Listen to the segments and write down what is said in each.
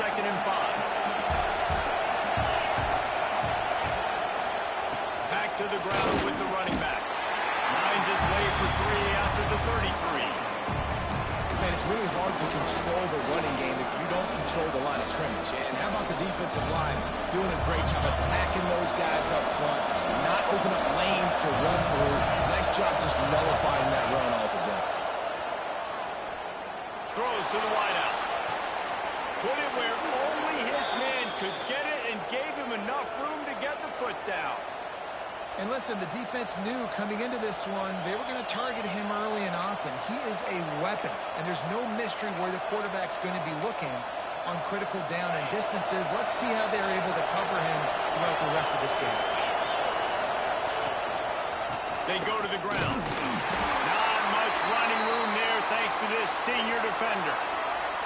2nd and 5. Back to the ground with the running back. Finds his way for 3 out to the 33. Man, it's really hard to control the running game if you don't control the line of scrimmage. And how about the defensive line doing a great job attacking those guys up front, not open up lanes to run through. Nice job just nullifying that run altogether. Throws to the wideout. Put it where only his man could get it and gave him enough room to get the foot down. And listen, the defense knew coming into this one, they were going to target him early and often. He is a weapon, and there's no mystery where the quarterback's going to be looking on critical down and distances. Let's see how they're able to cover him throughout the rest of this game. They go to the ground. Not much running room there thanks to this senior defender.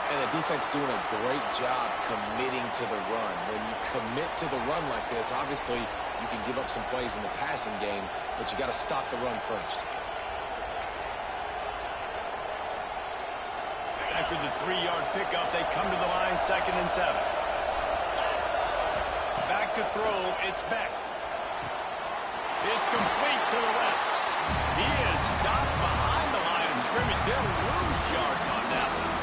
And the defense doing a great job committing to the run. When you commit to the run like this, obviously you can give up some plays in the passing game, but you got to stop the run first. After the 3-yard pickup, they come to the line 2nd and 7. Back to throw, it's Beck. It's complete to the left. He is stopped behind the line of scrimmage. They'll lose yards on that one.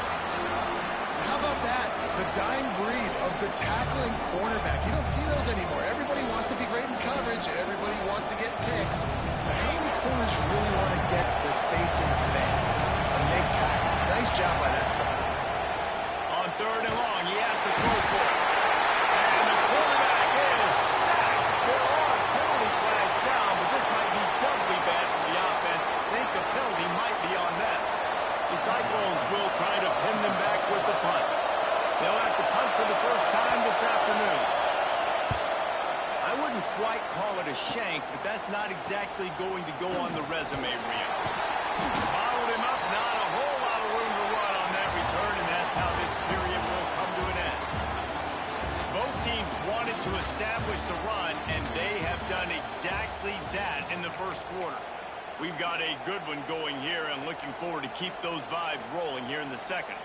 How about that? The dying breed of the tackling cornerback. You don't see those anymore. Everybody wants to be great in coverage. Everybody wants to get picks. But how many corners really want to get their face in the fan and make tackles? Nice job by that player. On 3rd and long, he has to throw for it. And the quarterback is sacked. There are penalty flags down, but this might be doubly bad for the offense. I think the penalty might be on them. The Cyclones will try to pin them back with the punt. They'll have to punt for the first time this afternoon. I wouldn't quite call it a shank, but that's not exactly going to go on the resume reel. Bottled him up, not a whole lot of room to run on that return, and that's how this period will come to an end. Both teams wanted to establish the run, and they have done exactly that in the first quarter. We've got a good one going here and looking forward to keep those vibes rolling here in the second.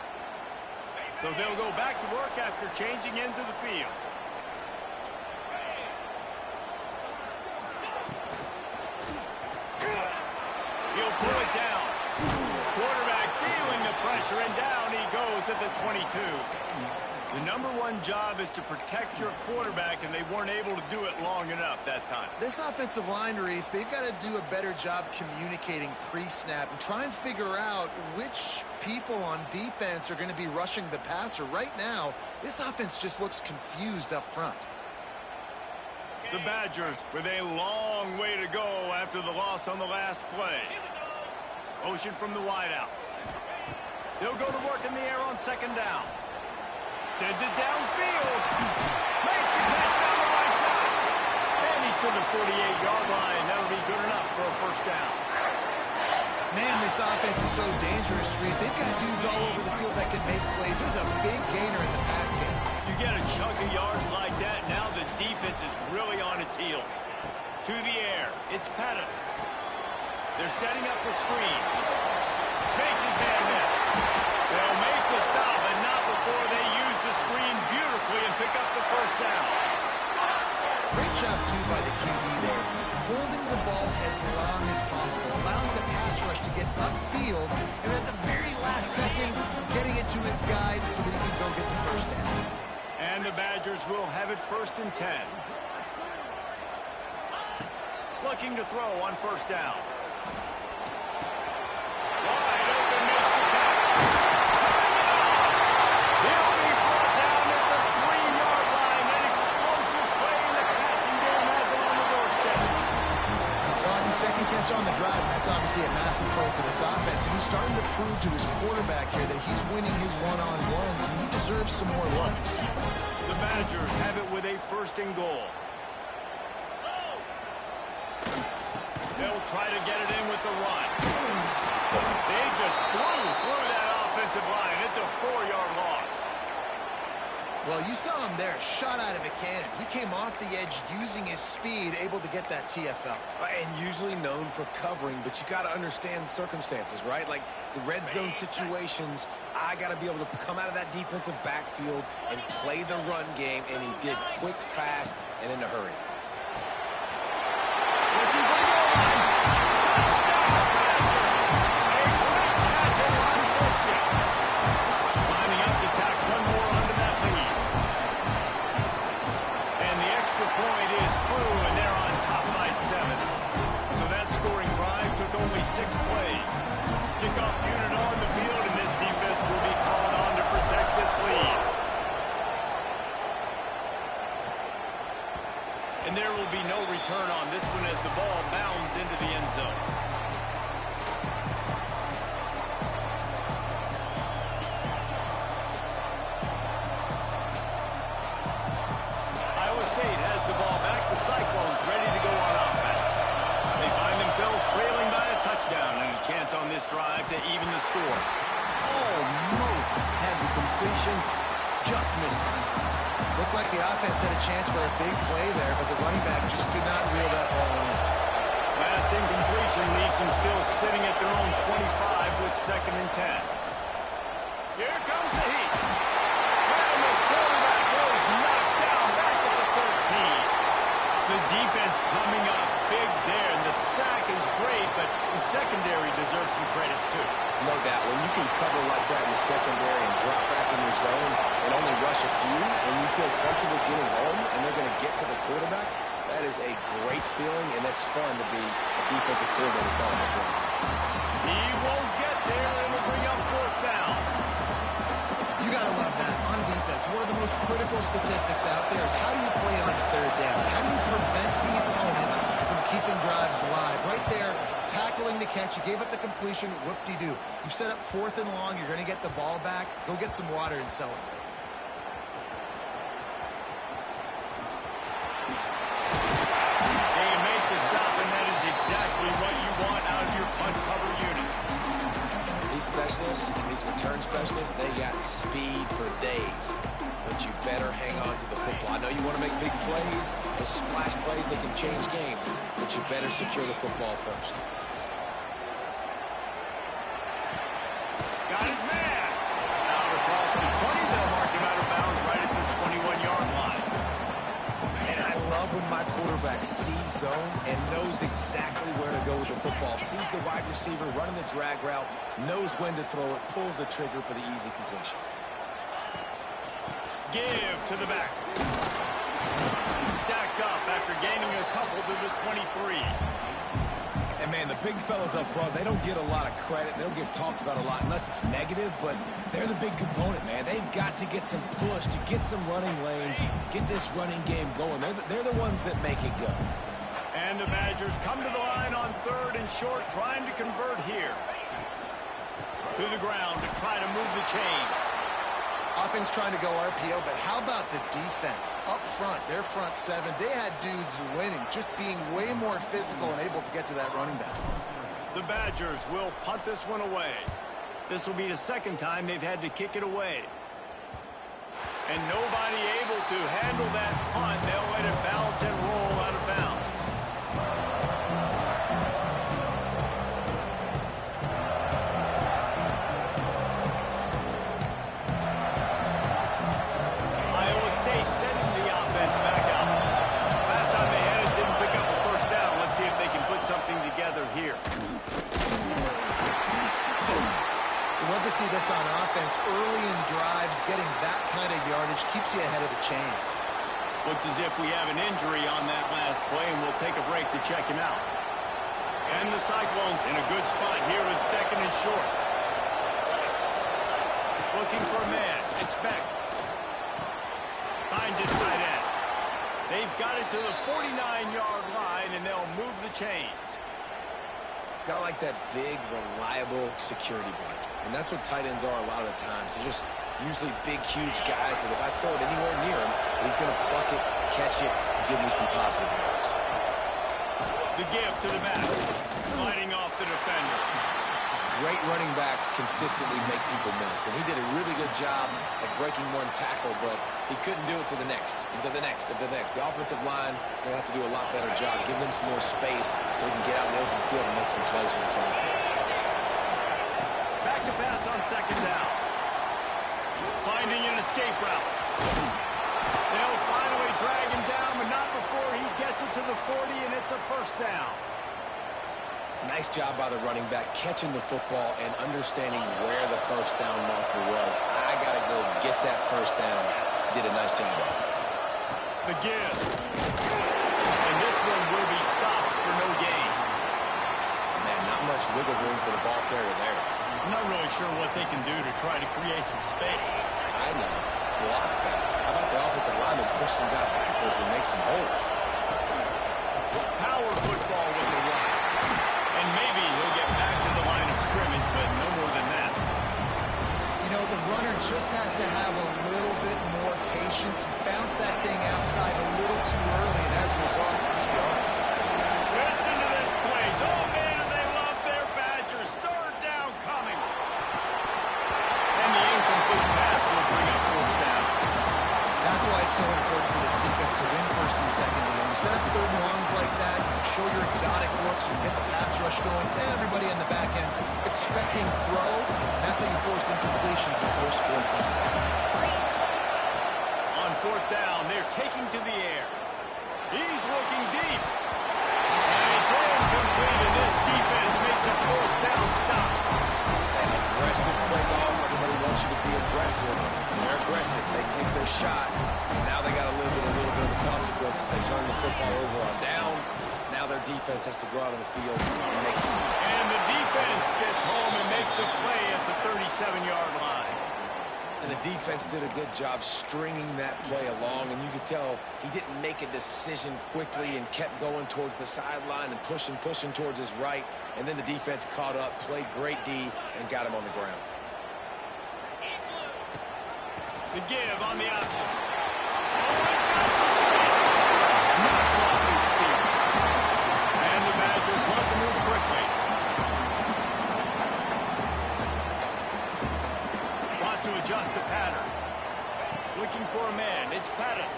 So they'll go back to work after changing into the field. He'll pull it down. Quarterback feeling the pressure, and down he goes at the 22. The #1 job is to protect your quarterback, and they weren't able to do it long enough that time. This offensive line, Reese, they've got to do a better job communicating pre-snap and try and figure out which people on defense are going to be rushing the passer. Right now, this offense just looks confused up front. The Badgers with a long way to go after the loss on the last play. Motion from the wideout. They'll go to work in the air on 2nd down. Sends it downfield. Makes the catch down the right side. And he's to the 48-yard line. That'll be good enough for a first down. Man, this offense is so dangerous, Reese. They've got dudes all over the field that can make plays. There's a big gainer in the pass game. You get a chunk of yards like that, now the defense is really on its heels. To the air, it's Pettis. They're setting up the screen. Makes his man miss. They'll make the stop, but not before they use the screen beautifully and pick up the first down. Great job, too, by the QB there. Holding the ball as long as possible, allowing the pass rush to get upfield, and at the very last second, getting it to his guy so that he can go get the first down. And the Badgers will have it 1st and 10. Looking to throw on 1st down. Wide open, makes the catch. Tying it up. He'll be brought down at the 3-yard line. An explosive play in the passing game has him on the doorstep. Well, it's the second catch on the drive, and that's obviously a massive play for this offense. And he's starting to prove to his quarterback here that he's winning his one-on-ones, and he deserves some more looks. The Badgers have it with a 1st and goal. They'll try to get it in with the run. They just blew through that offensive line. It's a 4-yard loss. Well, you saw him there, shot out of a cannon. He came off the edge using his speed, able to get that TFL. And usually known for covering, but you got to understand the circumstances, right? Like the red zone situations, I got to be able to come out of that defensive backfield and play the run game, and he did quick, fast, and in a hurry. Looking for the goal line. Touchdown, Badger. A great catch and run for 6. Lining up to tack one more onto that lead. And the extra point is true, and they're on top by 7. So that scoring drive took only 6 plays. Kickoff unit on the field, and this defense will be called on to protect this lead. And there will be no return on this one as the ball bounds into the end zone. Iowa State has the ball back. The Cyclones ready to go on offense. They find themselves trailing by a touchdown and a chance on this drive to even the score. Almost had the completion, just missed it. Looked like the offense had a chance for a big play there, but the running back just could not reel that ball in. Last incompletion leaves them still sitting at their own 25 with 2nd and 10. Here comes the heat. And the quarterback is knocked down back at the 13. The defense coming up big there, and the sack is great, but the secondary deserves some credit too. No doubt, when you can cover like that in the secondary and drop back in your zone and only rush a few, and you feel comfortable getting home and they're going to get to the quarterback, that is a great feeling, and it's fun to be a defensive coordinator calling the plays. He won't get there, and it'll bring up 4th down. You got to love that. On defense, one of the most critical statistics out there is how do you play on 3rd down? How do you prevent the opponent from keeping drives alive? Right there, tackling the catch. You gave up the completion. Whoop-de-doo. You've set up 4th and long. You're going to get the ball back. Go get some water and celebrate. They make the stop, and that is exactly what you want out of your punt cover unit. These specialists and these return specialists, they got speed for days. But you better hang on to the football. I know you want to make big plays, those splash plays that can change games, but you better secure the football first. Got his man. Out across the 20, they'll mark him out of bounds right at the 21-yard line. And I love when my quarterback sees zone and knows exactly where to go with the football. Sees the wide receiver running the drag route, knows when to throw it, pulls the trigger for the easy completion. Give to the back. Stacked up after gaining a couple to the 23. And, man, the big fellas up front, they don't get a lot of credit. They don't get talked about a lot unless it's negative, but they're the big component, man. They've got to get some push, to get some running lanes, get this running game going. They're the ones that make it go. And the Badgers come to the line on 3rd and short, trying to convert here. To the ground to try to move the chains. Offense trying to go RPO, but how about the defense? Up front, their front 7, they had dudes winning, just being way more physical and able to get to that running back. The Badgers will punt this one away. This will be the 2nd time they've had to kick it away. And nobody able to handle that punt. They'll let it bounce and roll out of bounds. Iowa State sending the offense back out. Last time they had it, didn't pick up a 1st down. Let's see if they can put something together here. We love to see this on offense. Early in drives, getting that kind of yardage keeps you ahead of the chains. Looks as if we have an injury on that last play, and we'll take a break to check him out. And the Cyclones in a good spot here with 2nd and short. Looking for a man. It's Beck. Finds his tight end. They've got it to the 49-yard line, and they'll move the chains. Got like that big, reliable security blanket. And that's what tight ends are a lot of the times. They're just usually big, huge guys that if I throw it anywhere near him, he's going to pluck it, catch it, and give me some positive yards. The give to the back. Sliding off the defender. Great running backs consistently make people miss, and he did a really good job of breaking one tackle, but he couldn't do it to the next, and to the next, and to the next. The offensive line will have to do a lot better job, giving him some more space so he can get out in the open field and make some plays for this offense. Back to pass on second down. Finding an escape route. They'll finally drag him down, but not before he gets it to the 40, and it's a first down. Nice job by the running back, catching the football and understanding where the first down marker was. I got to go get that first down. Did a nice job of it. The give. And this one will be stopped for no gain. Man, not much wiggle room for the ball carrier there. I'm not really sure what they can do to try to create some space. I know. Block that. How about the offensive lineman push some guy backwards and make some holes? Power football with the run. And maybe he'll get back to the line of scrimmage, but no more than that. You know, the runner just has to have a little bit more patience. He bounced that thing outside a little too early, and as a result, he's runs. Listen to this place. Oh, man, do they love their Badgers. Third down coming. And the incomplete pass will bring up fourth down. That's why it's so important for this defense to win first and second. And when you set up third and longs like that, you can show your exotic looks, you get the pass rush going, everybody in the back end expecting throw. That's how you force incompletions and force fourth down. On fourth down, they're taking to the air. He's looking deep. And it's incomplete, and this defense makes a fourth down stop. Aggressive play calls. Everybody wants you to be aggressive. They're aggressive. They take their shot. And now they got to live with a little bit of the consequences. They turn the football over on downs. Now their defense has to go out on the field and make some. And the defense gets home and makes a play at the 37-yard line. And the defense did a good job stringing that play along, and you could tell he didn't make a decision quickly and kept going towards the sideline and pushing towards his right, and then the defense caught up, played great D, and got him on the ground. The give on the option. Oh, he's got some speed. Knocked off his feet. And the Badgers want to move quickly. To adjust the pattern. Looking for a man. It's Pettis.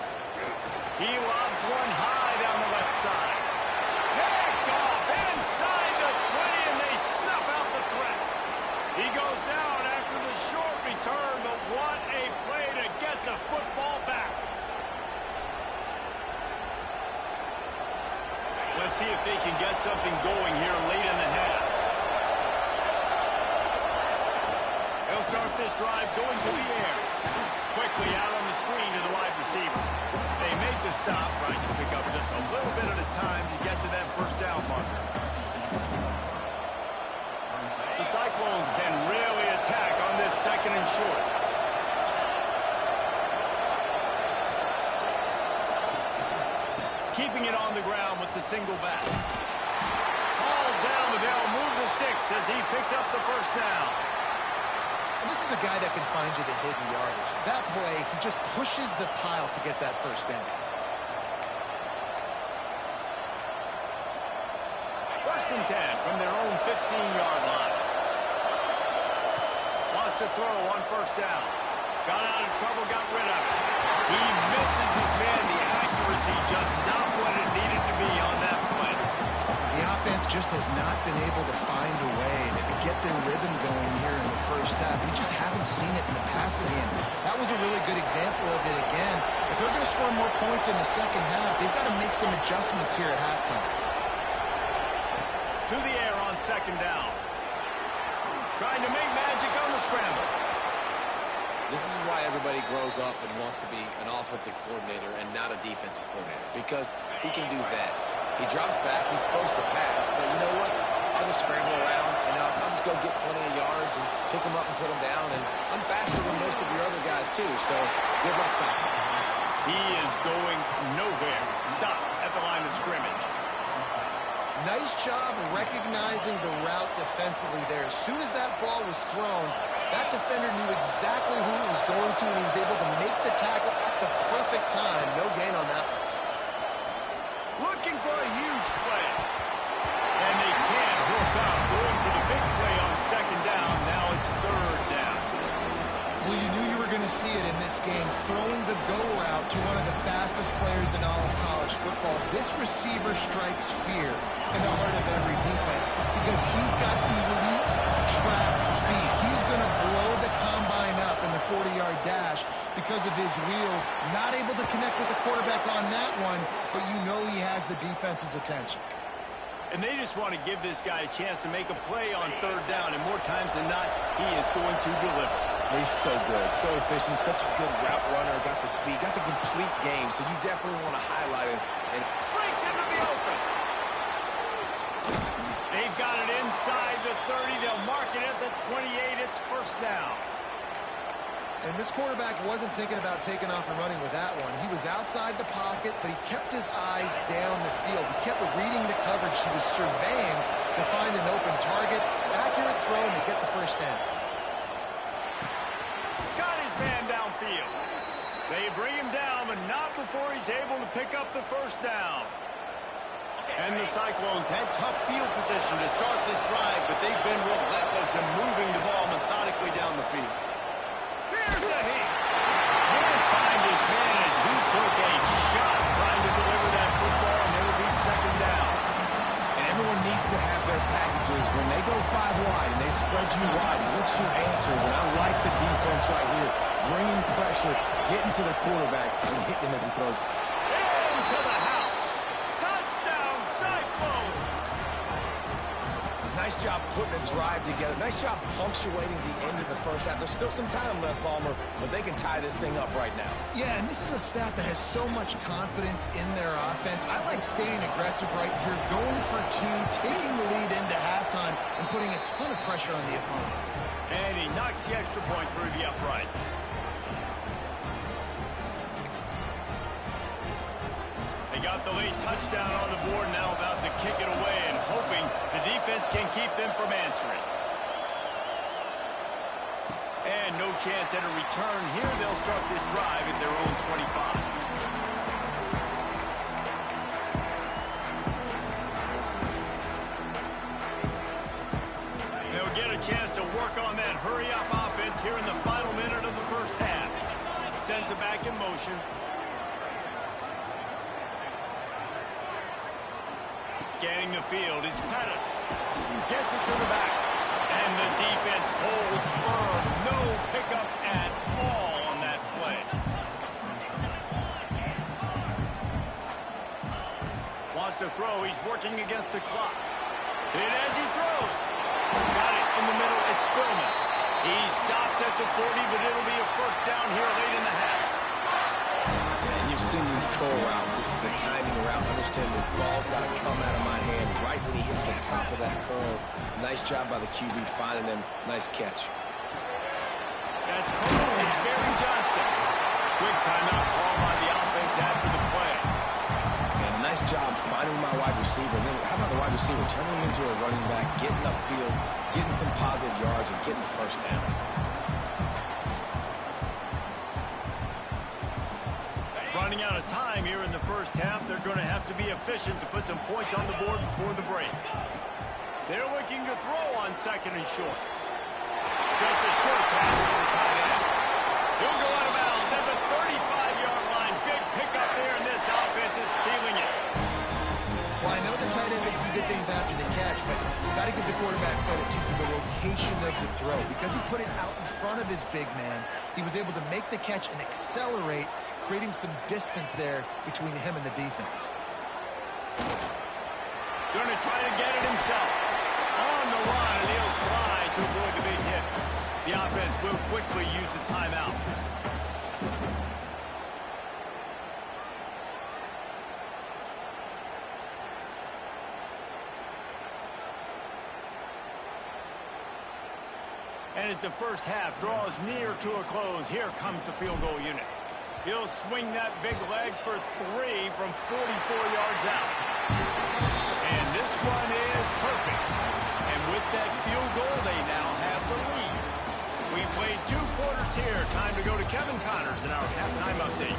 He lobs one high down the left side. Picked off inside the 20, and they snuff out the threat. He goes down after the short return, but what a play to get the football back. Let's see if they can get something going here late in the half. They'll start this drive going to the air. Quickly out on the screen to the wide receiver. They make the stop, trying to pick up just a little bit at a time to get to that first down marker. The Cyclones can really attack on this second and short. Keeping it on the ground with the single back. Hauled down, but they'll move the sticks as he picks up the first down. And this is a guy that can find you the hidden yardage. That play, he just pushes the pile to get that first down. First and 10 from their own 15-yard line. Lost a throw on first down. Got out of trouble, got rid of it. He misses his man. The accuracy just not what it needed to be on that play. The offense just has not been able to find a way to get their rhythm going here in the first half. We just haven't seen it in the passing game. That was a really good example of it again. If they're going to score more points in the second half, they've got to make some adjustments here at halftime. To the air on second down. Trying to make magic on the scramble. This is why everybody grows up and wants to be an offensive coordinator and not a defensive coordinator, because he can do that. He drops back, he's supposed to pass, but you know what? I'll just scramble around, and I'll just go get plenty of yards and pick them up and put them down, and I'm faster than most of your other guys, too, so good luck stopping. He is going nowhere. Stop at the line of scrimmage. Nice job recognizing the route defensively there. As soon as that ball was thrown, that defender knew exactly who he was going to, and he was able to make the tackle at the perfect time. No gain on that one. Looking for a huge play. And they can't hook up. Going for the big play on second throwing the go route to one of the fastest players in all of college football. This receiver strikes fear in the heart of every defense because he's got elite track speed. He's going to blow the combine up in the 40-yard dash because of his wheels. Not able to connect with the quarterback on that one, but you know he has the defense's attention. And they just want to give this guy a chance to make a play on third down, and more times than not, he is going to deliver. He's so good, so efficient, such a good route runner, got the speed, got the complete game, so you definitely want to highlight him. And breaks into the open. They've got it inside the 30. They'll mark it at the 28. It's first down. And this quarterback wasn't thinking about taking off and running with that one. He was outside the pocket, but he kept his eyes down the field. He kept reading the coverage. He was surveying to find an open target. Accurate throw, and they get the first down. Got his man downfield. They bring him down, but not before he's able to pick up the first down. And the Cyclones had tough field position to start this drive, but they've been relentless in moving the ball methodically down the field. Here's a hit. Can't find his man as he took a shot trying to deliver that football, and it'll be second down. And everyone needs to have their packages. When they go 5 wide and they spread you wide, what's your answers? And I like the defense right here, bringing pressure, getting to the quarterback, and hitting him as he throws. Into the house. Touchdown, Cyclones. Nice job putting a drive together. Nice job punctuating the end of the first half. There's still some time left, Palmer, but they can tie this thing up right now. Yeah, and this is a staff that has so much confidence in their offense. I like staying aggressive right here, going for 2, taking the lead into halftime, and putting a ton of pressure on the opponent. And he knocks the extra point through the uprights. They got the late touchdown on the board, now about to kick it away and hoping the defense can keep them from answering. And no chance at a return here. They'll start this drive at their own 25. They'll get a chance to work on that hurry-up offense here in the final minute of the first half. Sends it back in motion. Scanning the field, it's Pettis. Gets it to the back. And the defense holds firm. No pickup at all on that play. Wants to throw. He's working against the clock. And as he throws, got it in the middle. It's Spillman. He stopped at the 40, but it'll be a first down here late in the half. You've seen these curl routes. This is a timing route. Understand the ball's got to come out of my hand right when he hits the top of that curl. Nice job by the QB finding him. Nice catch. That's Cole. It's Barry Johnson. Quick timeout call by the offense after the play. And a nice job finding my wide receiver. And then how about the wide receiver turning him into a running back, getting upfield, getting some positive yards, and getting the first down. Running out of time here in the first half. They're going to have to be efficient to put some points on the board before the break. They're looking to throw on second and short. Just a short pass to the tight end. He'll go out of bounds at the 35-yard line. Big pickup there, and this offense is feeling it. Well, I know the tight end did some good things after the catch, but got to give the quarterback credit to the location of the throw. Because he put it out in front of his big man, he was able to make the catch and accelerate, creating some distance there between him and the defense. Going to try to get it himself. On the run, and he'll slide to avoid the big hit. The offense will quickly use the timeout. And as the first half draws near to a close, here comes the field goal unit. He'll swing that big leg for 3 from 44 yards out. And this one is perfect. And with that field goal, they now have the lead. We played 2 quarters here. Time to go to Kevin Connors in our halftime update.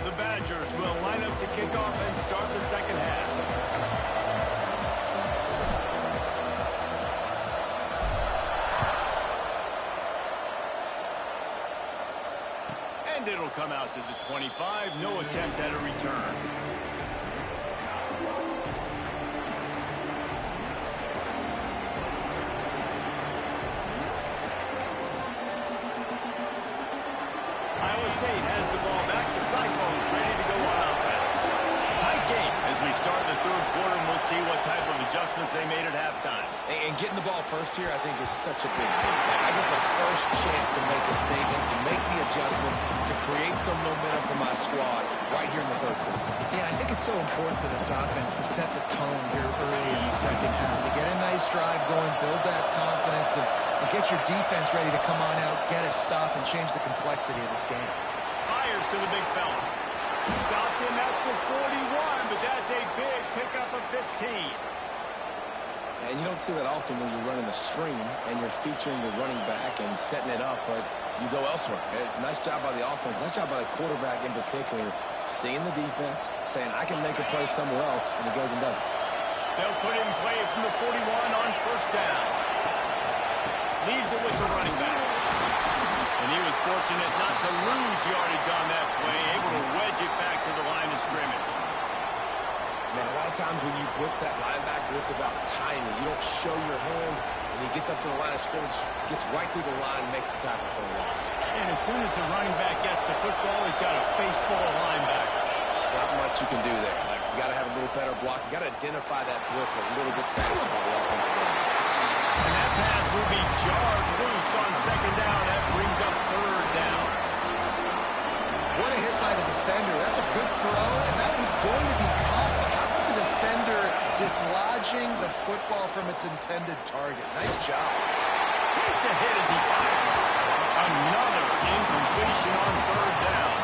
The Badgers will line up to kick off and start the second half. And it'll come out to the 25. No attempt at a return. Iowa State has the ball back. The Cyclones ready to go on offense. Tight game as we start the third quarter, and we'll see what type of adjustments they made at halftime. And getting the ball first here, I think, is such a big deal. I get the first chance to make a statement, to make the adjustments, to create some momentum for my squad right here in the third quarter. Yeah, I think it's so important for this offense to set the tone here early in the second half, to get a nice drive going, build that confidence, and get your defense ready to come on out, get a stop, and change the complexity of this game. Fires to the big fella. Stopped him at the 41, but that's a big pickup of 15. And you don't see that often when you're running a screen and you're featuring the running back and setting it up, but you go elsewhere. It's a nice job by the offense, nice job by the quarterback in particular, seeing the defense, saying, I can make a play somewhere else, and he goes and does it. They'll put in play from the 41 on first down. Leaves it with the running back. And he was fortunate not to lose yardage on that play, able to wedge it back to the line of scrimmage. Man, a lot of times when you blitz that linebacker, it's about timing. You don't show your hand, and he gets up to the line of scrimmage, gets right through the line, makes the tackle for a loss. And as soon as the running back gets the football, he's got a face full of linebackers. Not much you can do there. Like, you got to have a little better block. You got to identify that blitz a little bit faster by the offensive line. And that pass will be jarred loose on second down. That brings up third down. What a hit by the defender. That's a good throw, and that was going to be caught. But how about the defender dislodging the football from its intended target? Nice job. Takes a hit as he fires. Another incompletion on third down.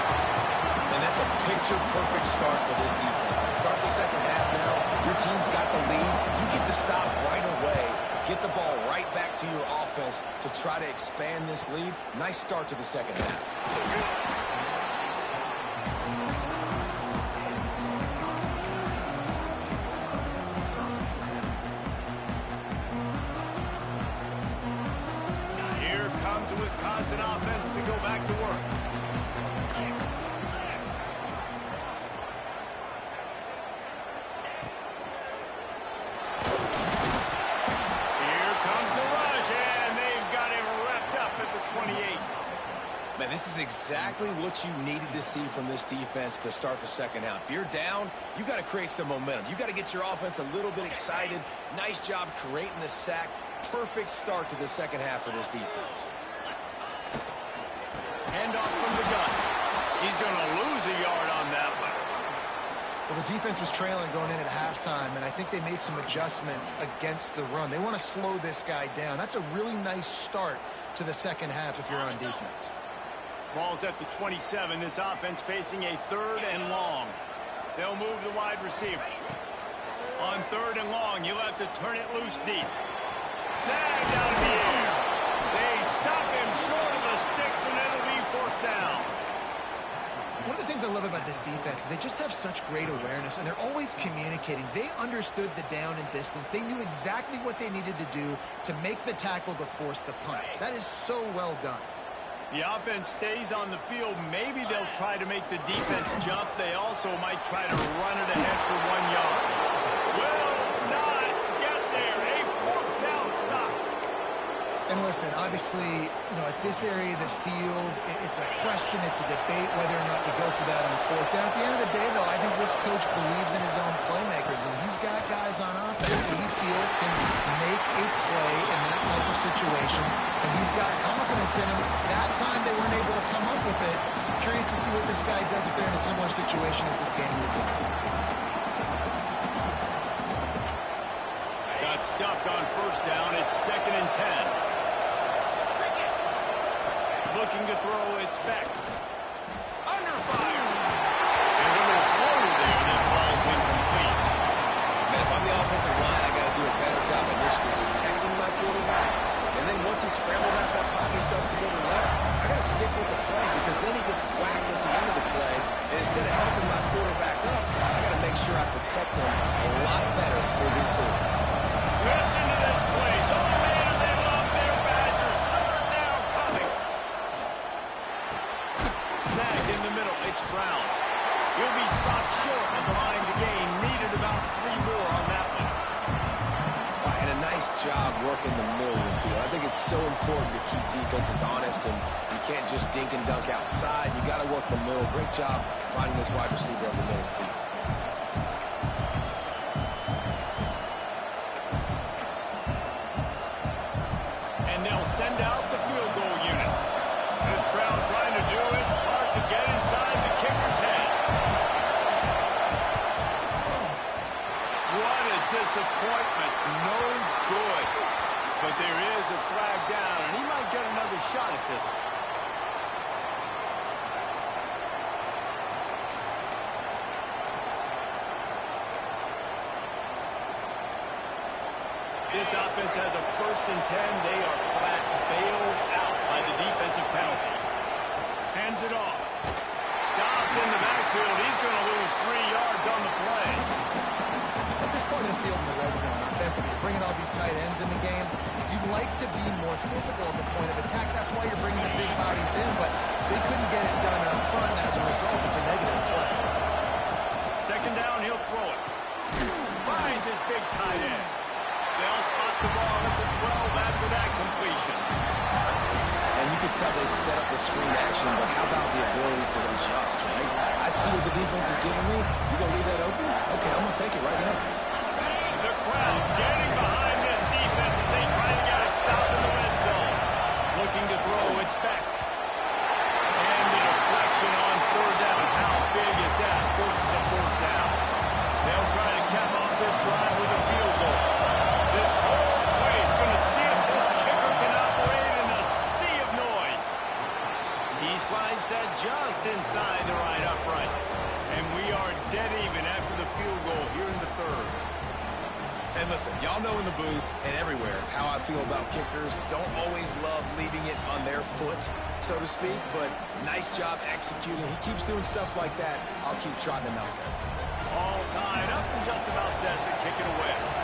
And that's a picture-perfect start for this defense. To start the second half now, your team's got the lead. You get to stop right away. Get the ball right back to your offense to try to expand this lead. Nice start to the second half. Here comes the Wisconsin offense to go back to work. Here comes the rush, and they've got him wrapped up at the 28. Man, this is exactly what you needed to see from this defense to start the second half. If you're down, you got to create some momentum. You got to get your offense a little bit excited. Nice job creating the sack. Perfect start to the second half for this defense. Handoff from the gun. He's going to lose a yard on that one. Well, the defense was trailing going in at halftime, and I think they made some adjustments against the run. They want to slow this guy down. That's a really nice start to the second half if you're on defense. Ball's at the 27. This offense facing a third and long. They'll move the wide receiver. On third and long, you'll have to turn it loose deep. Snagged out of the air. They stop him short of the sticks, and it'll be fourth down. One of the things I love about this defense is they just have such great awareness, and they're always communicating. They understood the down and distance. They knew exactly what they needed to do to make the tackle to force the punt. That is so well done. The offense stays on the field. Maybe they'll try to make the defense jump. They also might try to run it ahead for 1 yard. Will not get there. A fourth down stop. And listen, obviously, at this area of the field, it's a question, it's a debate whether or not you go for that on fourth down. At the end of the day, though, I think this coach believes in his own playmakers, and he's got guys on offense that he feels can make a play in that type of situation, and he's got confidence in him. That time they weren't able to come up with it. I'm curious to see what this guy does if they're in a similar situation as this game moves on. Got stuffed on first down. It's 2nd and 10. Looking to throw, it's back. Under fire. And a little floater there that falls incomplete. Man, if I'm the offensive line, I got to do a better job initially protecting my quarterback. And then once he scrambles out that pocket, he starts to go to the left, I got to stick with the play because then he gets whacked at the end of the play. And instead of helping my quarterback up, I got to make sure I protect him a lot better moving forward. Listen to this place. Oh, man, they love their Badgers. Third down coming. Snag Stroud. He'll be stopped short at the line to gain. Needed about 3 more on that one. And a nice job working the middle of the field. I think it's so important to keep defenses honest, and you can't just dink and dunk outside. You got to work the middle. Great job finding this wide receiver on the middle of the field. And they'll send out the field goal unit. This crowd trying to do its part to get inside the kicker's head. What a disappointment. No good. But there is a flag down, and he might get another shot at this one. This offense has a 1st and 10. They are flat bailed out by the defensive penalty. Hands it off. Stopped in the backfield. He's going to lose 3 yards on the play. At this point of the field in the red zone, offensively, bringing all these tight ends in the game, you'd like to be more physical at the point of attack. That's why you're bringing the big bodies in, but they couldn't get it done up front, and as a result, it's a negative play. 2nd down, he'll throw it. Finds his big tight end. They'll spot the ball at the 12 after that completion. And you could tell they set up the screen action, but how about the ability to adjust, right? I see what the defense is giving me. You going to leave that open? Okay, I'm going to take it right now. The crowd getting behind this defense as they try to get a stop in the red zone. Looking to throw, it's back. And the deflection on 3rd down. How big is that? Forces a 4th down. They'll try to cap off this drive with a field goal. This whole place going to see if this kicker can operate in a sea of noise. He slides that just inside the right upright. And we are dead even after the field goal here in the 3rd. And listen, y'all know in the booth and everywhere how I feel about kickers. Don't always love leaving it on their foot, so to speak, but nice job executing. He keeps doing stuff like that. I'll keep trotting him out there. All tied up and just about set to kick it away.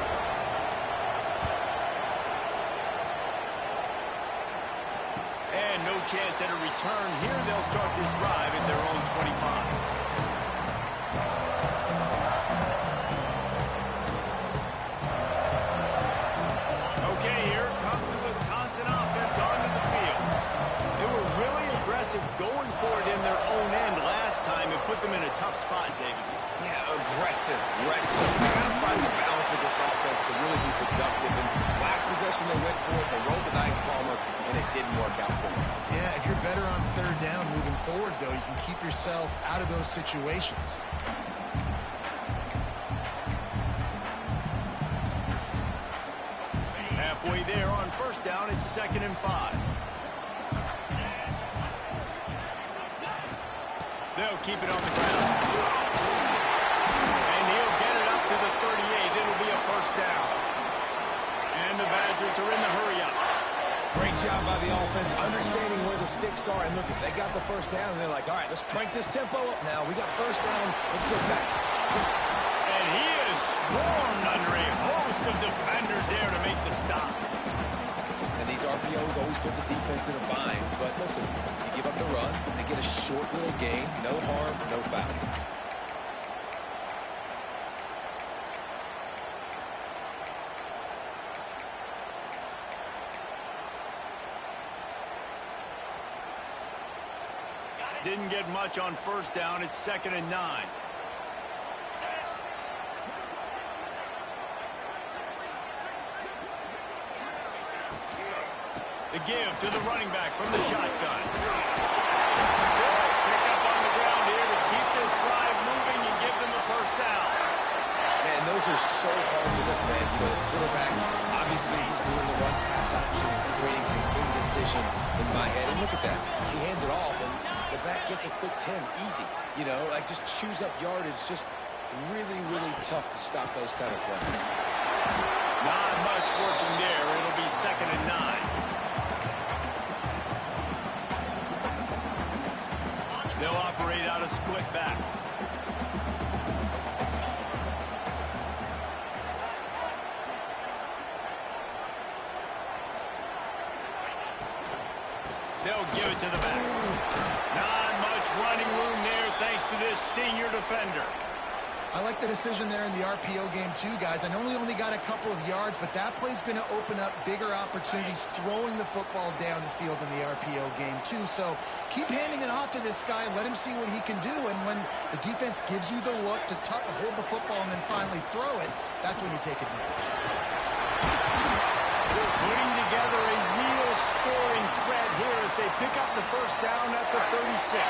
And no chance at a return here. They'll start this drive at their own 25. Okay, here comes the Wisconsin offense onto the field. They were really aggressive going for it in their own end last time and put them in a tough spot, David. Yeah, aggressive, reckless. They got to find the balance with this offense to really be productive. And last possession they went for it, they rolled the dice, Palmer, and it didn't work out for them. Yeah, if you're better on 3rd down moving forward, though, you can keep yourself out of those situations. Halfway there on 1st down, it's 2nd and 5. They'll keep it on the ground. And he'll get it up to the 38. It'll be a 1st down. And the Badgers are in the hurry-up. Great job by the offense, understanding where the sticks are. And look, they got the 1st down, and they're like, all right, let's crank this tempo up now. We got 1st down. Let's go fast. And he is swarmed under a host of defenders there to make the stop. And these RPOs always put the defense in a bind. But listen, you give up the run, they get a short little gain. No harm, no foul. Didn't get much on 1st down. It's 2nd and 9. The give to the running back from the shotgun. Pick up on the ground here to keep this drive moving and give them a 1st down. Man, those are so hard to defend. You know, the quarterback, obviously he's doing the run-pass option, creating some indecision in my head. And look at that. He hands it off, and the back gets a quick 10. Easy. You know, like just chews up yardage. Just really, really tough to stop those kind of plays. Not much working there. It'll be 2nd and 9. They'll operate out of split backs. They'll give it to the back. Not much much running room there thanks to this senior defender. I like the decision there in the RPO game too, guys. I know he only got a couple of yards, but that play's going to open up bigger opportunities throwing the football down the field in the RPO game too. So keep handing it off to this guy. Let him see what he can do. And when the defense gives you the look to hold the football and then finally throw it, that's when you take advantage. Putting together a real scoring threat here as they pick up the first down at the 36.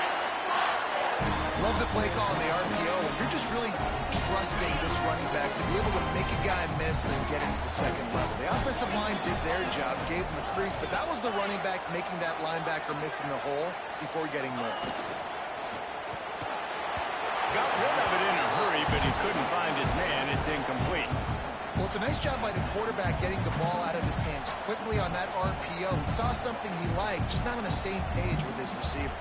Love the play call in the RPO, and you're just really trusting this running back to be able to make a guy miss and then get into the second level. The offensive line did their job, gave him a crease, but that was the running back making that linebacker miss in the hole before getting more. Got rid of it in a hurry, but he couldn't find his man. It's incomplete. Well, it's a nice job by the quarterback getting the ball out of his hands quickly on that RPO. He saw something he liked, just not on the same page with his receiver.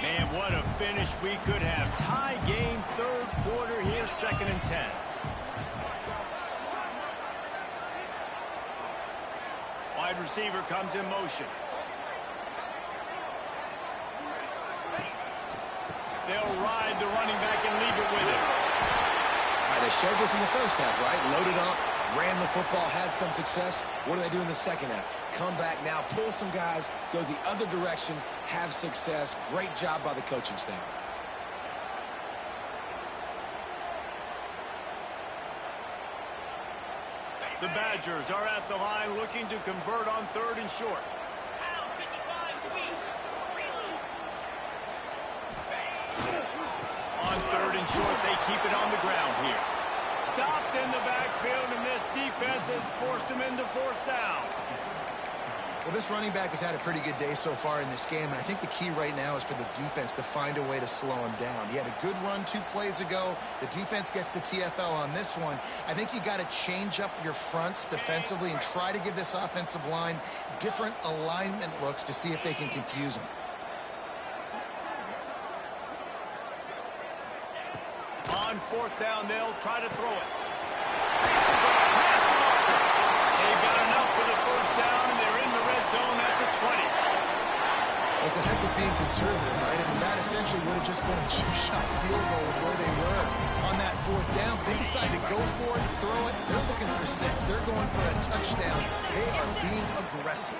Man, what a finish we could have. Tie game, third quarter here, 2nd and 10. Wide receiver comes in motion. They'll ride the running back and leave it with him. All right, they showed this in the first half, right? Loaded up, ran the football, had some success. What do they do in the second half? Come back now, pull some guys, go the other direction, have success. Great job by the coaching staff. The Badgers are at the line looking to convert on 3rd and short. On 3rd and short, they keep it on the ground here. Stopped in the backfield, and this defense has forced him into 4th down. Well, this running back has had a pretty good day so far in this game, and I think the key right now is for the defense to find a way to slow him down. He had a good run 2 plays ago. The defense gets the TFL on this one. I think you got to change up your fronts defensively and try to give this offensive line different alignment looks to see if they can confuse him. On 4th down, they'll try to throw it. They've got enough for the first down, and they're in the red zone at the 20. Well, it's a heck of being conservative, right? I mean, that essentially would have just been a two-shot field goal with where they were on that 4th down. They decide to go for it, throw it. They're looking for 6. They're going for a touchdown. They are being aggressive.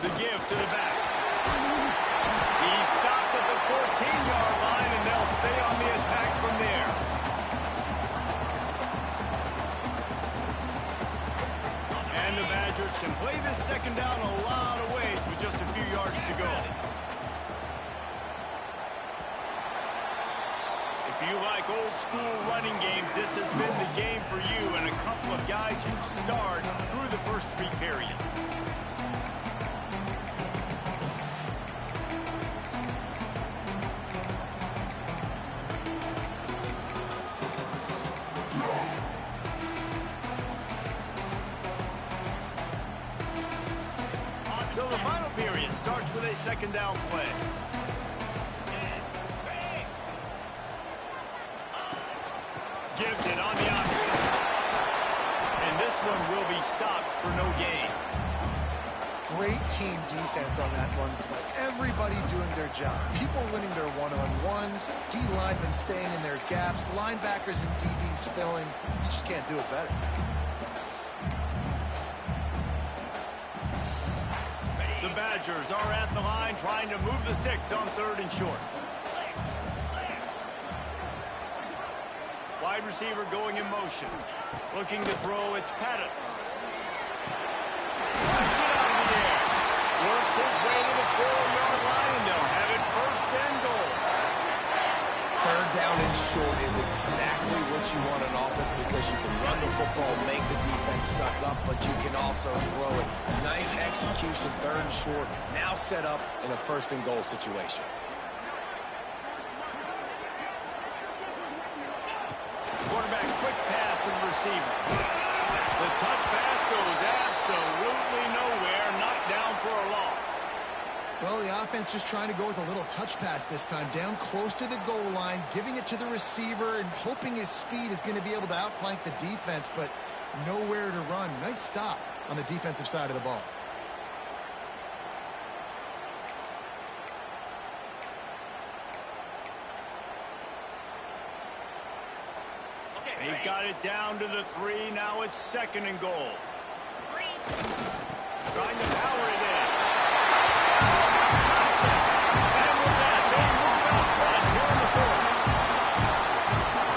The give to the back. He stopped at the 14-yard line, and they'll stay on the attack from there. And the Badgers can play this 2nd down a lot of ways with just a few yards to go. If you like old-school running games, this has been the game for you and a couple of guys who've starred through the first 3 periods. So the final period starts with a 2nd down play. Gives it on the option. And this one will be stopped for no gain. Great team defense on that run play. Everybody doing their job. People winning their one-on-ones, D linemen staying in their gaps, linebackers and DBs filling. You just can't do it better. The Badgers are at the line trying to move the sticks on 3rd and short. Wide receiver going in motion. Looking to throw, it's Pettis. Puts it out of the air. Works his way to the 4-yard line, and they'll have it 1st and goal. 3rd down and short is exactly what you want on offense because you can run the football, make the defense suck up, but you can also throw it. Nice execution, 3rd and short, now set up in a 1st and goal situation. Quarterback quick pass to the receiver. The touch pass goes absolutely nowhere, knocked down for a loss. Well, the offense just trying to go with a little touch pass this time, down close to the goal line, giving it to the receiver and hoping his speed is going to be able to outflank the defense, but nowhere to run. Nice stop on the defensive side of the ball. They've got it down to the 3. Now it's 2nd and goal. Trying to power it in. Wisconsin. And with that, they move out front here in the 4th.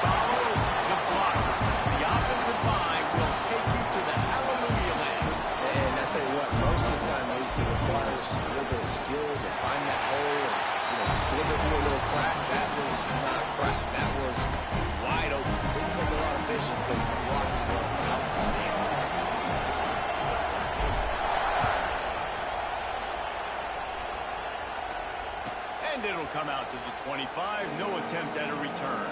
Follow the block. The offensive line will take you to the hallelujah land. And I tell you what, most of the time, Reese, it requires a little bit of skill to find that hole and, slither through a little crack. That was not a crack. That was wide open. Didn't take a lot of vision because the blocking was outstanding. And it'll come out to the 25. No attempt at a return.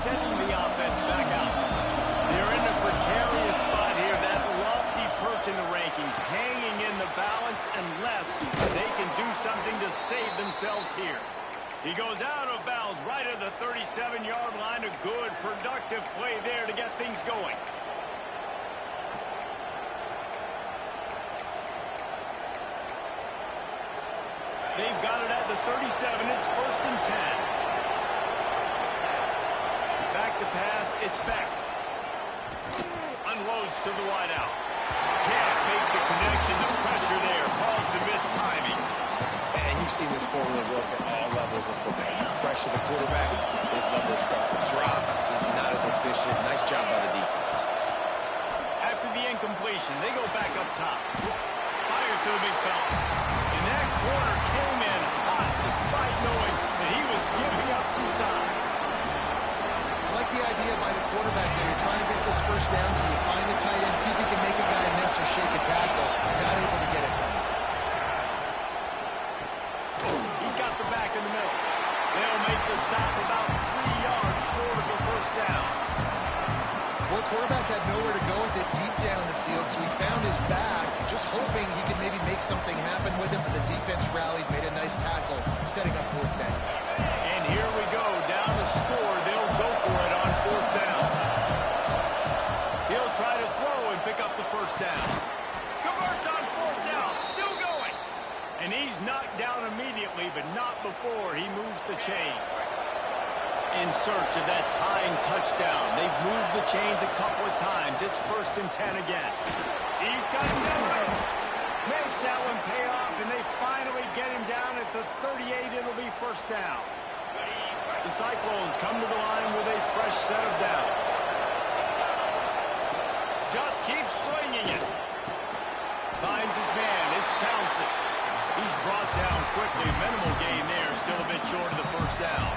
Sending the offense back out. They're in a precarious spot here. That lofty perch in the rankings, hanging in the balance unless they can do something to save themselves here. He goes out of bounds right at the 37-yard line. A good, productive play there to get things going. They've got it at the 37. It's 1st and 10. Back to pass, it's back. Unloads to the wideout. Can't make the connection. The pressure there caused the missed timing. And you've seen this formula work at all levels of football. You pressure the quarterback, his numbers start to drop. He's not as efficient. Nice job by the defense. After the incompletion, they go back up top. Fires to the big fella. And that corner came in hot despite knowing that he was giving up some size. I like the idea by the quarterback there. You're trying to get this first down, so you find the tight end, see if he can make a guy miss or shake a tackle. Not able to get it done. He's got the back in the middle. They'll make the stop about 3 yards short of the first down. Well, quarterback had nowhere to go with it deep down the field, so he found his back, just hoping he could maybe make something happen with it, but the defense rallied, made a nice tackle, setting up 4th down. And here we go, down to score. They'll go for it on 4th down. He'll try to throw and pick up the first down. Converts on 4th down, still going. And he's knocked down immediately, but not before he moves the chains. In search of that tying touchdown. They've moved the chains a couple of times. It's 1st and 10 again. He's got him down. Makes that one pay off, and they finally get him down at the 38. It'll be 1st down. The Cyclones come to the line with a fresh set of downs. Just keeps swinging it. Finds his man. It's Townsend. He's brought down quickly. Minimal gain there. Still a bit short of the 1st down.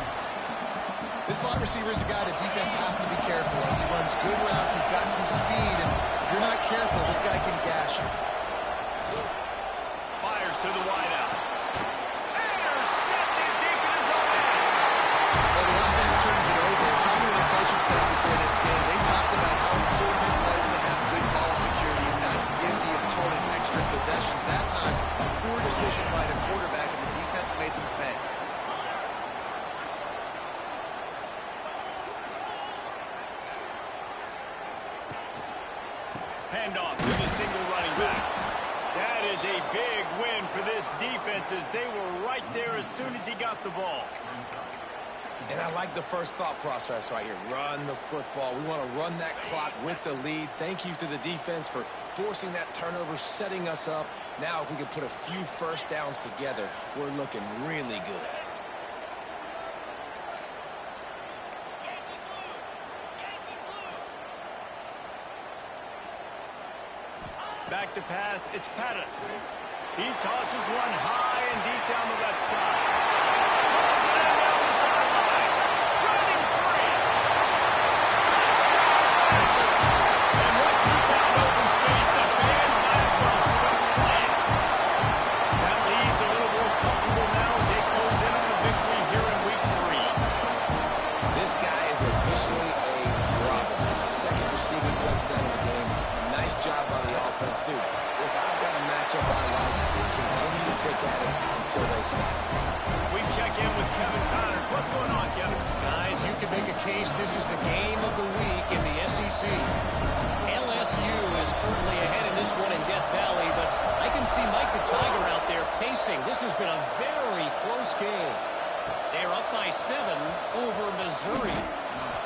This slot receiver is a guy the defense has to be careful of. He runs good routes. He's got some speed, and if you're not careful, this guy can gash you. Fires to the wideout. Intercepted deep in his own end. Well, the offense turns it over. Talking to the coaching staff before this game, they talked about how important it was to have good ball security and not give the opponent extra possessions. That time, a poor decision by the quarterback, and the defense made them pay. Handoff to the single running back. That is a big win for this defense as they were right there as soon as he got the ball. And I like the first thought process right here. Run the football. We want to run that clock with the lead. Thank you to the defense for forcing that turnover, setting us up. Now if we can put a few first downs together, we're looking really good. Back to pass, it's Pettis. He tosses one high and deep down the left side. Throws it in down the sideline. Running free. And once he found open space, the band might as well start playing. could make a case this is the game of the week in the SEC. LSU is currently ahead in this one in Death Valley, but I can see Mike the Tiger out there pacing. This has been a very close game. They're up by 7 over Missouri.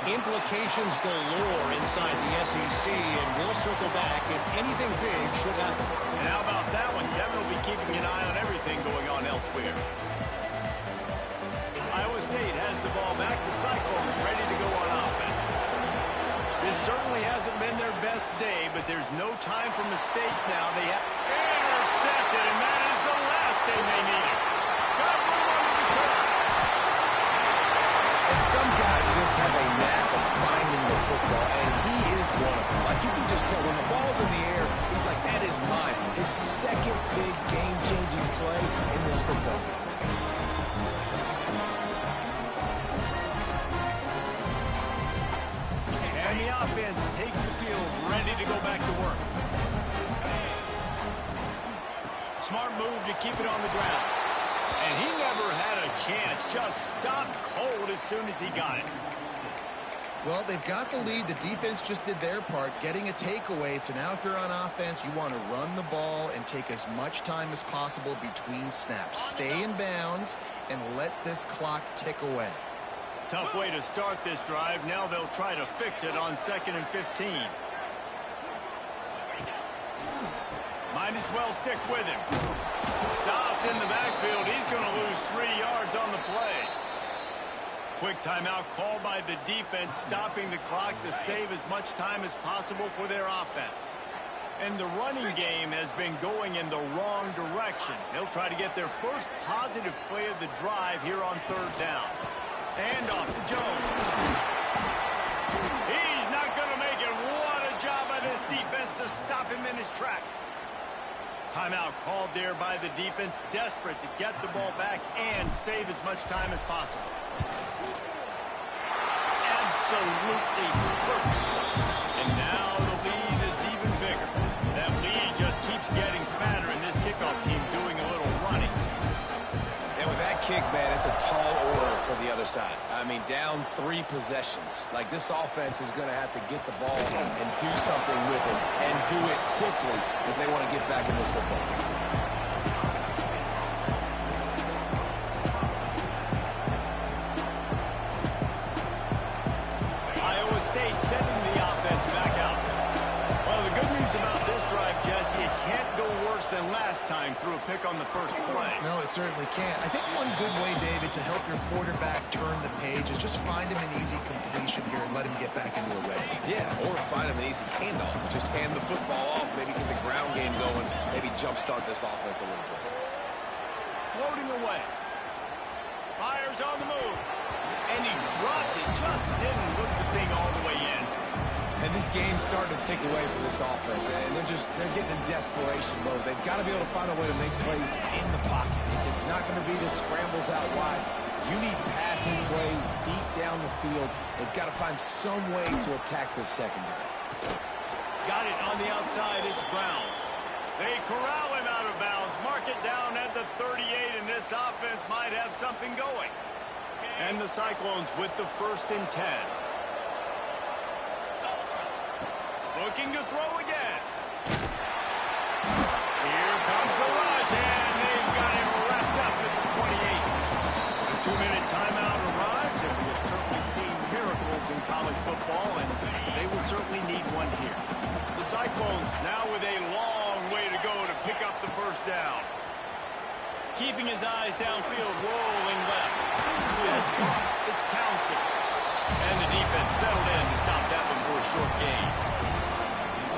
Implications galore inside the SEC, and we'll circle back if anything big should happen. And how about that one? Devin will be keeping an eye on everything going on elsewhere. Iowa State has the ball back. The Cyclones ready to go on offense. This certainly hasn't been their best day, but there's no time for mistakes now. They have intercepted, and that is the last thing they needed. Got to move on the return. And some guys just have a knack of finding the football, and he is one of them. Like, you can just tell when the ball's in the air, he's like, that is mine. His second big game-changing play in this football game. And the offense takes the field, ready to go back to work. Smart move to keep it on the ground. And he never had a chance. Just stopped cold as soon as he got it. Well, they've got the lead. The defense just did their part, getting a takeaway. So now if you're on offense, you want to run the ball and take as much time as possible between snaps. Stay in bounds and let this clock tick away. Tough way to start this drive. Now they'll try to fix it on 2nd and 15. Might as well stick with him. Stopped in the backfield. He's going to lose 3 yards on the play. Quick timeout called by the defense, stopping the clock to save as much time as possible for their offense. And the running game has been going in the wrong direction. They'll try to get their first positive play of the drive here on 3rd down. And off to Jones. He's not going to make it. What a job by this defense to stop him in his tracks. Timeout called there by the defense, desperate to get the ball back and save as much time as possible. Absolutely perfect. And now the lead is even bigger. That lead just keeps getting fatter, and this kickoff team doing a little running. And with that kick, man, it's a tall order for the other side. I mean, down 3 possessions. Like, this offense is going to have to get the ball and do something with it, and do it quickly if they want to get back in this football game. Iowa State sending the offense back out. Well, the good news about this drive, Jesse, it can't go worse than last time through a pick on the first play. No, it certainly can't. I think one good way, David, to help your quarterback turn the page is just find him an easy completion here and let him get back into a rhythm. Yeah, or find him an easy handoff. Just hand the football off, maybe get the ground game going, maybe jumpstart this offense a little bit. Floating away. Fires on the move. And he dropped it. Just didn't look the thing all the way in. And this game's starting to tick away from this offense, and they're getting in desperation mode. They've got to be able to find a way to make plays in the pocket. It's not going to be the scrambles out wide. You need passing plays deep down the field. They've got to find some way to attack this secondary. Got it on the outside. It's Brown. They corral him out of bounds. Mark it down at the 38, and this offense might have something going. And the Cyclones with the 1st and 10. Looking to throw again. Here comes the rush, and they've got him wrapped up at the 28. A 2-minute timeout arrives, and we've certainly seen miracles in college football, and they will certainly need one here. The Cyclones now with a long way to go to pick up the 1st down. Keeping his eyes downfield, rolling left. It's caught. It's Townsend. And the defense settled in to stop that one for a short gain.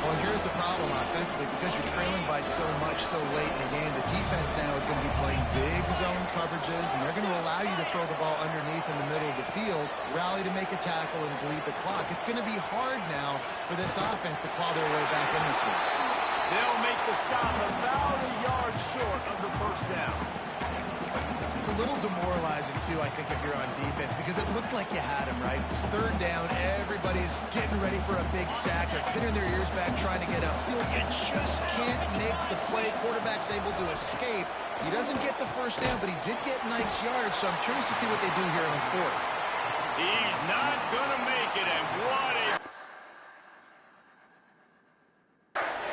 Well, here's the problem offensively. Because you're trailing by so much so late in the game, the defense now is going to be playing big zone coverages, and they're going to allow you to throw the ball underneath in the middle of the field, rally to make a tackle, and bleed the clock. It's going to be hard now for this offense to claw their way back in this one. They'll make the stop about a yard short of the 1st down. It's a little demoralizing, too, I think, if you're on defense, because it looked like you had him, right? It's 3rd down. Everybody's getting ready for a big sack. They're pinning their ears back, trying to get upfield. You just can't make the play. Quarterback's able to escape. He doesn't get the 1st down, but he did get nice yards, so I'm curious to see what they do here in the 4th. He's not going to make it, and what a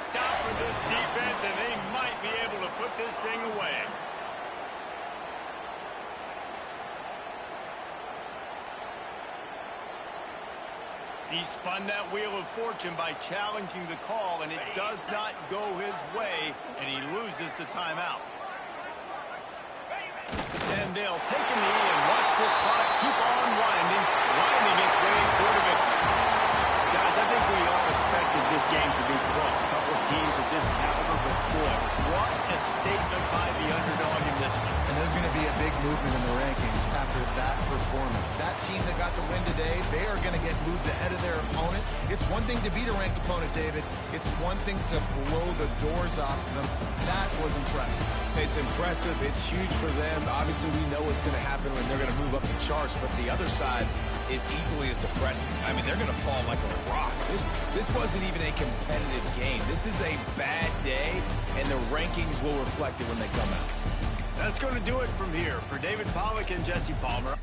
stop for this defense, and they might be able to put this thing away. He spun that wheel of fortune by challenging the call, and it does not go his way, and he loses the timeout. And they'll take a knee and watch this clock keep on winding its way toward a victory. Guys, I think we all expected this game to be close. A couple of teams of this caliber, but boy, what a statement by the underdog in this one. And there's going to be a big movement in the rankings after that performance. That team that got the win today, they are going to get moved ahead of their opponent. It's one thing to beat a ranked opponent, David. It's one thing to blow the doors off them. That was impressive. It's impressive. It's huge for them. Obviously, we know what's going to happen when they're going to move up the charts, but the other side is equally as depressing. I mean, they're going to fall like a rock. This wasn't even a competitive game. This is a bad day, and the rankings will reflect it when they come out. That's going to do it from here. For David Pollack and Jesse Palmer.